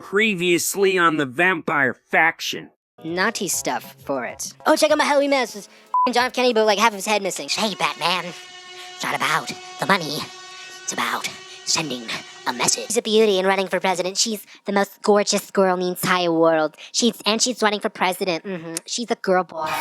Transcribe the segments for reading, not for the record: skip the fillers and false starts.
Previously on the Vampire Faction. Naughty stuff for it. Oh, check out my Halloween mask. It's John F. Kennedy, but like half of his head missing. Hey, Batman. It's not about the money. It's about sending a message. She's a beauty and running for president. She's the most gorgeous girl in the entire world. She's running for president. She's a girl boy.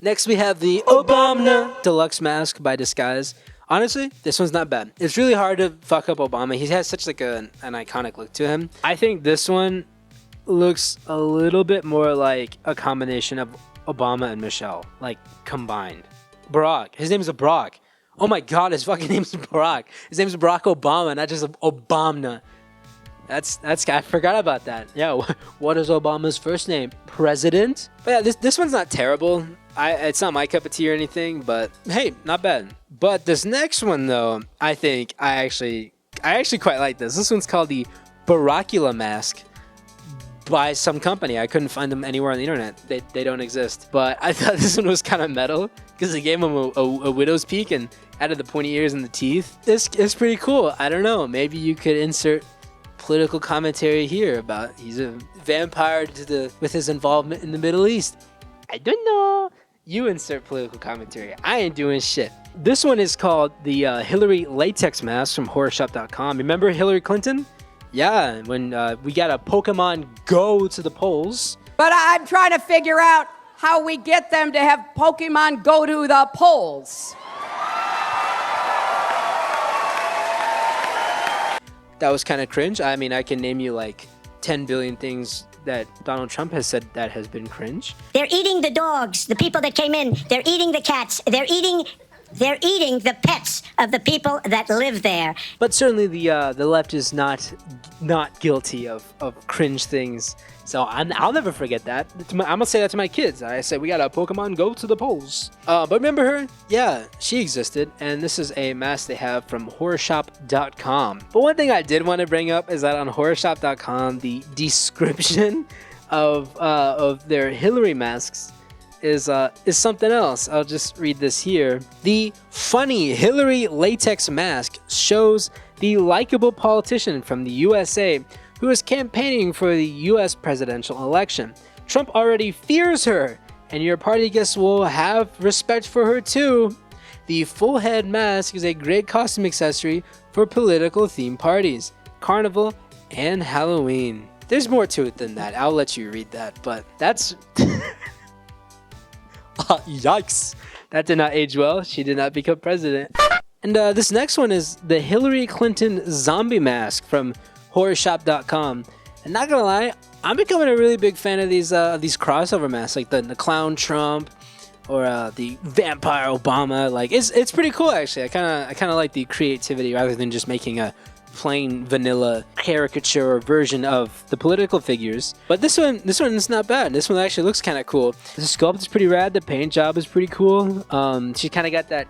Next, we have the Obama Deluxe Mask by Disguise. Honestly, this one's not bad. It's really hard to fuck up Obama. He has such like an iconic look to him. I think this one looks a little bit more like a combination of Obama and Michelle, like combined. Barack. His name is Barack. Oh my God, his fucking name's Barack. His name's Barack Obama, not just Obama. That's I forgot about that. Yeah, what is Obama's first name? President? But yeah, this one's not terrible. It's not my cup of tea or anything, but hey, not bad. But this next one though, I actually quite like this. This one's called the Baracula Mask by some company. I couldn't find them anywhere on the internet. They don't exist. But I thought this one was kind of metal because they gave him a widow's peak and added the pointy ears and the teeth. It's pretty cool. I don't know. Maybe you could insert political commentary here about he's a vampire with his involvement in the Middle East. I don't know. You insert political commentary. I ain't doing shit. This one is called the Hillary Latex Mask from Horrorshop.com. Remember Hillary Clinton? Yeah, when we got a Pokemon Go to the polls. But I'm trying to figure out how we get them to have Pokemon go to the polls. That was kind of cringe. I mean, I can name you like 10 billion things that Donald Trump has said that has been cringe. They're eating the dogs, the people that came in. They're eating the cats. They're eating the pets of the people that live there. But certainly the left is not guilty of cringe things. So I'll never forget that. I'm gonna say that to my kids. I say we got a Pokemon Go to the polls. But remember her? Yeah, she existed, and this is a mask they have from Horrorshop.com. But one thing I did want to bring up is that on Horrorshop.com, the description of their Hillary masks is something else. I'll just read this here. The funny Hillary latex mask shows the likable politician from the USA who is campaigning for the US presidential election. Trump already fears her, and your party guests will have respect for her too. The full head mask is a great costume accessory for political theme parties, carnival, and Halloween. There's more to it than that. I'll let you read that, but that's... Yikes. That did not age well. She did not become president. And this next one is the Hillary Clinton zombie mask from Horrorshop.com. And not gonna lie, I'm becoming a really big fan of these crossover masks, like the clown Trump or the vampire Obama. Like it's pretty cool actually. I kind of like the creativity rather than just making a plain vanilla caricature or version of the political figures. But this one is not bad. This one actually looks kind of cool. The sculpt is pretty rad. The paint job is pretty cool. She kind of got that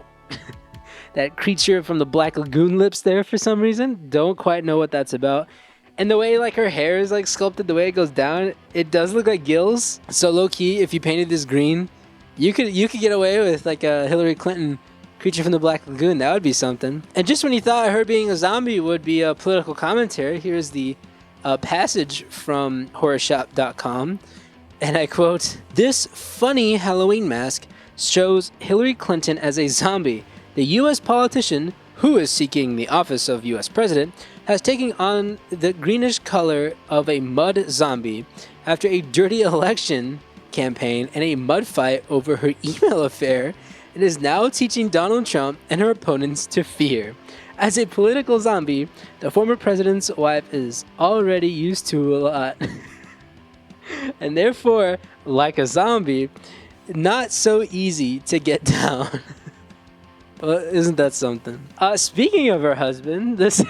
that creature from the Black Lagoon lips there for some reason. Don't quite know what that's about. And the way like her hair is like sculpted, the way it goes down, it does look like gills. So low key, if you painted this green, you could get away with like a Hillary Clinton creature from the Black Lagoon. That would be something. And just when you thought her being a zombie would be a political commentary, here's the passage from Horrorshop.com. And I quote, "This funny Halloween mask shows Hillary Clinton as a zombie. The U.S. politician, who is seeking the office of U.S. president, has taken on the greenish color of a mud zombie after a dirty election campaign and a mud fight over her email affair. It is now teaching Donald Trump and her opponents to fear. As a political zombie, the former president's wife is already used to a lot. And therefore, like a zombie, not so easy to get down." Well, isn't that something? Speaking of her husband, this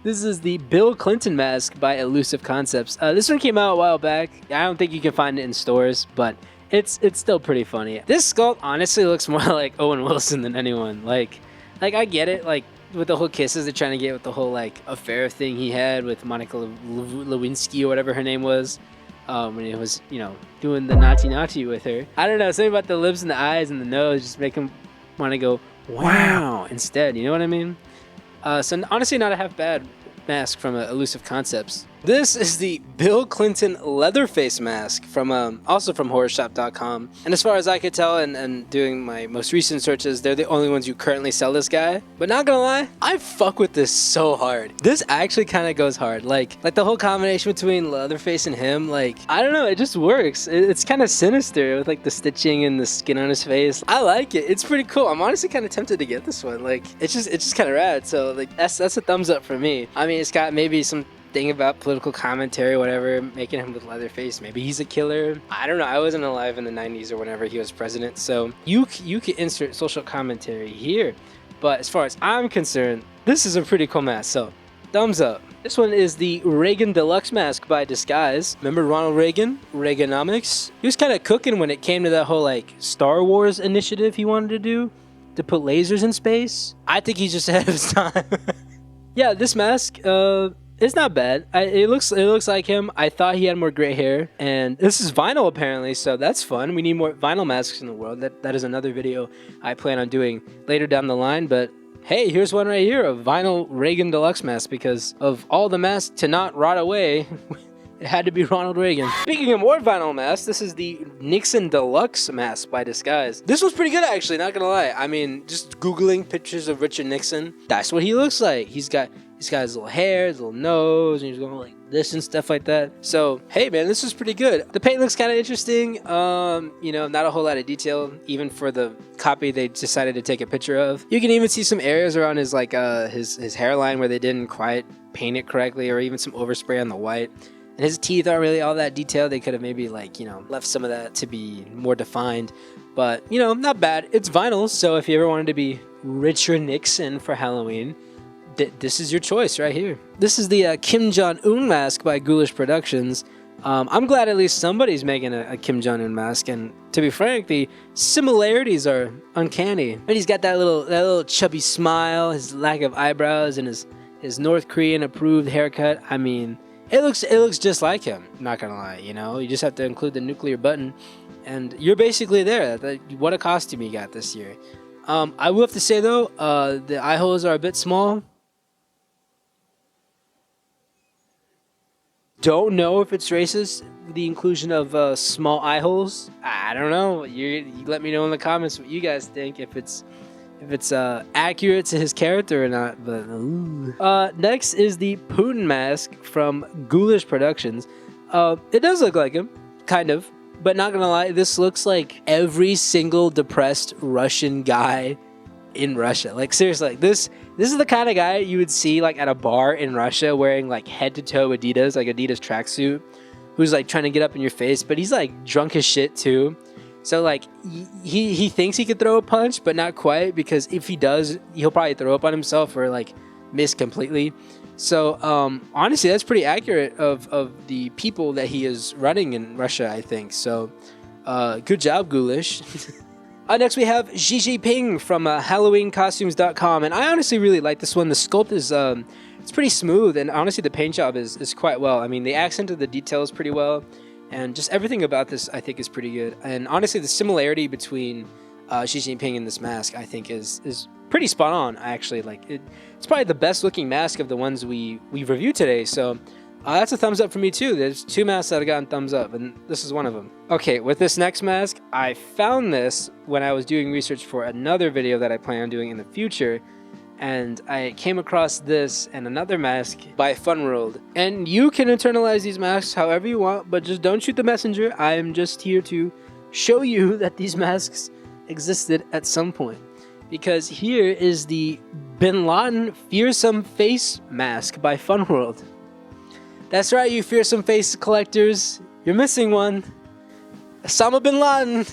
is the Bill Clinton mask by Elusive Concepts. This one came out a while back. I don't think you can find it in stores, but it's still pretty funny. This sculpt honestly looks more like Owen Wilson than anyone. Like, Like, I get it, like, with the whole kisses they're trying to get with the whole, like, affair thing he had with Monica Lewinsky or whatever her name was. When he was, you know, doing the naughty with her. I don't know, something about the lips and the eyes and the nose just make him want to go, wow, instead, you know what I mean? So honestly, not a half bad mask from Elusive Concepts. This is the Bill Clinton Leatherface mask from also from horrorshop.com. And as far as I could tell, and doing my most recent searches, they're the only ones who currently sell this guy. But not gonna lie, I fuck with this so hard. This actually kind of goes hard. Like the whole combination between Leatherface and him, like, I don't know, it just works. It's kind of sinister with like the stitching and the skin on his face. I like it. It's pretty cool. I'm honestly kind of tempted to get this one. Like, it's just kind of rad. So like that's a thumbs up for me. I mean, it's got maybe some thing about political commentary, whatever, making him with Leatherface. Maybe he's a killer. I don't know. I wasn't alive in the 90s or whenever he was president, so you can insert social commentary here. But as far as I'm concerned, this is a pretty cool mask, so thumbs up. This one is the Reagan Deluxe mask by Disguise. Remember Ronald Reagan? Reaganomics? He was kind of cooking when it came to that whole like Star Wars initiative he wanted to do to put lasers in space. I think he's just ahead of his time. Yeah, this mask, it's not bad. It looks like him. I thought he had more gray hair, and this is vinyl apparently, so that's fun. We need more vinyl masks in the world. That is another video I plan on doing later down the line, but hey, here's one right here, a vinyl Reagan Deluxe mask, because of all the masks to not rot away, it had to be Ronald Reagan. Speaking of more vinyl masks, this is the Nixon Deluxe mask by Disguise. This one's pretty good actually, not gonna lie. I mean, just Googling pictures of Richard Nixon, that's what he looks like. He's got his little hair, his little nose, and he's going like this and stuff like that. So, hey man, this is pretty good. The paint looks kind of interesting. You know, not a whole lot of detail, even for the copy they decided to take a picture of. You can even see some areas around his like his hairline where they didn't quite paint it correctly, or even some overspray on the white. And his teeth aren't really all that detailed. They could have maybe like, you know, left some of that to be more defined. But, you know, not bad. It's vinyl, so if you ever wanted to be Richard Nixon for Halloween, this is your choice right here. This is the Kim Jong-un mask by Ghoulish Productions. I'm glad at least somebody's making a Kim Jong-un mask, and to be frank, the similarities are uncanny. And he's got that little chubby smile, his lack of eyebrows, and his North Korean approved haircut. I mean, it looks just like him, not gonna lie, you know? You just have to include the nuclear button, and you're basically there. What a costume you got this year. I will have to say, though, the eye holes are a bit small. Don't know if it's racist, the inclusion of small eye holes. I don't know. You let me know in the comments what you guys think, if it's accurate to his character or not. But next is the Putin mask from Ghoulish Productions. It does look like him, kind of, but not gonna lie, this looks like every single depressed Russian guy in Russia. Like, seriously, like this is the kind of guy you would see like at a bar in Russia wearing like head to toe Adidas, like Adidas tracksuit, who's like trying to get up in your face, but he's like drunk as shit too. So like he thinks he could throw a punch, but not quite, because if he does, he'll probably throw up on himself or like miss completely. So honestly, that's pretty accurate of the people that he is running in Russia, I think. So good job, Ghoulish. Next we have Xi Jinping from HalloweenCostumes.com, and I honestly really like this one. The sculpt is it's pretty smooth, and honestly the paint job is quite well. I mean, they accented the details pretty well, and just everything about this I think is pretty good. And honestly, the similarity between Xi Jinping and this mask I think is pretty spot on. Actually, like it's probably the best looking mask of the ones we reviewed today. So that's a thumbs up for me too. There's two masks that have gotten thumbs up, and this is one of them. Okay, with this next mask, I found this when I was doing research for another video that I plan on doing in the future, and I came across this and another mask by Funworld. And you can internalize these masks however you want, but just don't shoot the messenger. I am just here to show you that these masks existed at some point. Because here is the Bin Laden Fearsome Face mask by Funworld. That's right, you fearsome face collectors. You're missing one. Osama Bin Laden.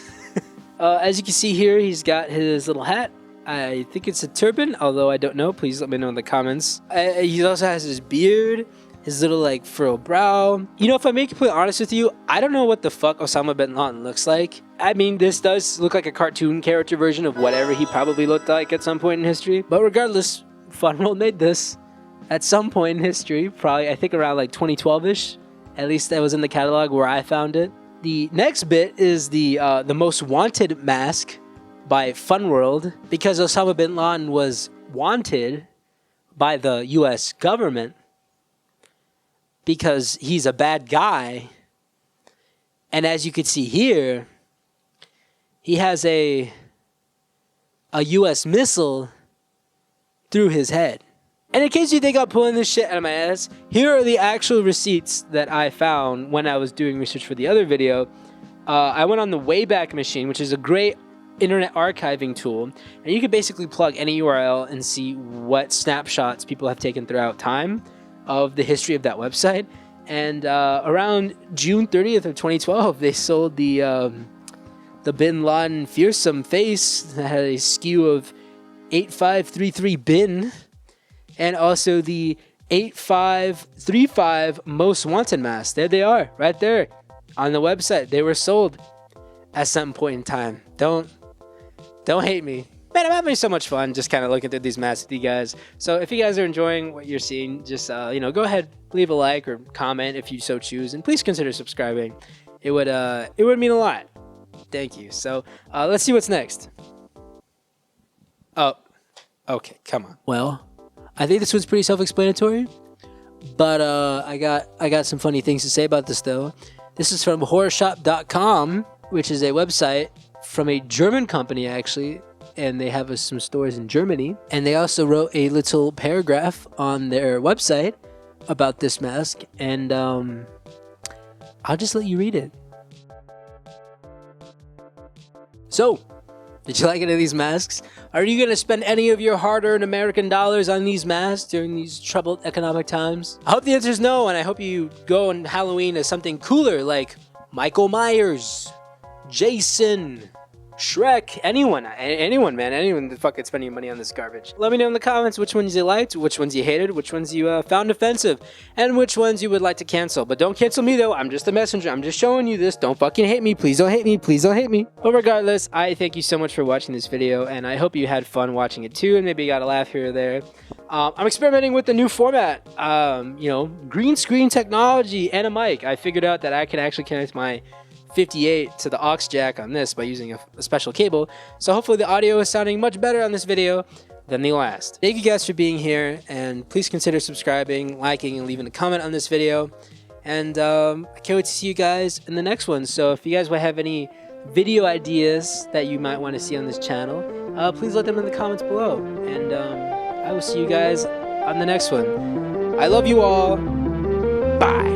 As you can see here, he's got his little hat. I think it's a turban, although I don't know. Please let me know in the comments. He also has his beard. his little like furrowed brow. You know, if I'm being completely honest with you, I don't know what the fuck Osama bin Laden looks like. I mean, this does look like a cartoon character version of whatever he probably looked like at some point in history. But regardless, Funworld made this at some point in history, probably I think around like 2012-ish. At least that was in the catalog where I found it. The next bit is the most wanted mask by Funworld, because Osama bin Laden was wanted by the U.S. government because he's a bad guy. And as you can see here, he has a U.S. missile through his head. And in case you think I'm pulling this shit out of my ass, here are the actual receipts that I found when I was doing research for the other video. I went on the Wayback Machine, which is a great internet archiving tool, and you can basically plug any URL and see what snapshots people have taken throughout time of the history of that website. And around June 30th of 2012, they sold the Bin Laden fearsome face that had a skew of 8533 bin, and also the 8535 most wanted mask. There they are, right there on the website. They were sold at some point in time. Don't hate me. Man, I'm having so much fun just kind of looking through these masks with you guys. So if you guys are enjoying what you're seeing, just go ahead, leave a like or comment if you so choose, and please consider subscribing. It would mean a lot. Thank you. So let's see what's next. Oh, okay, come on. Well, I think this was pretty self-explanatory, but I got some funny things to say about this though. This is from horrorshop.com, which is a website from a German company actually, and they have some stores in Germany. And they also wrote a little paragraph on their website about this mask, and I'll just let you read it. So, did you like any of these masks? Are you going to spend any of your hard-earned American dollars on these masks during these troubled economic times? I hope the answer is no, and I hope you go on Halloween as something cooler like Michael Myers, Jason, Shrek, anyone, man, anyone that fucking spending money on this garbage. Let me know in the comments which ones you liked, which ones you hated, which ones you found offensive, and which ones you would like to cancel. But don't cancel me though, I'm just a messenger, I'm just showing you this. Don't fucking hate me, please don't hate me, please don't hate me. But regardless, I thank you so much for watching this video, and I hope you had fun watching it too, and maybe you got a laugh here or there. I'm experimenting with the new format, green screen technology and a mic. I figured out that I can actually connect my 58 to the aux jack on this by using a special cable, so hopefully the audio is sounding much better on this video than the last. Thank you guys for being here, and please consider subscribing, liking, and leaving a comment on this video, and I can't wait to see you guys in the next one. So if you guys have any video ideas that you might want to see on this channel, please let them in the comments below, and I will see you guys on the next one. I love you all. Bye.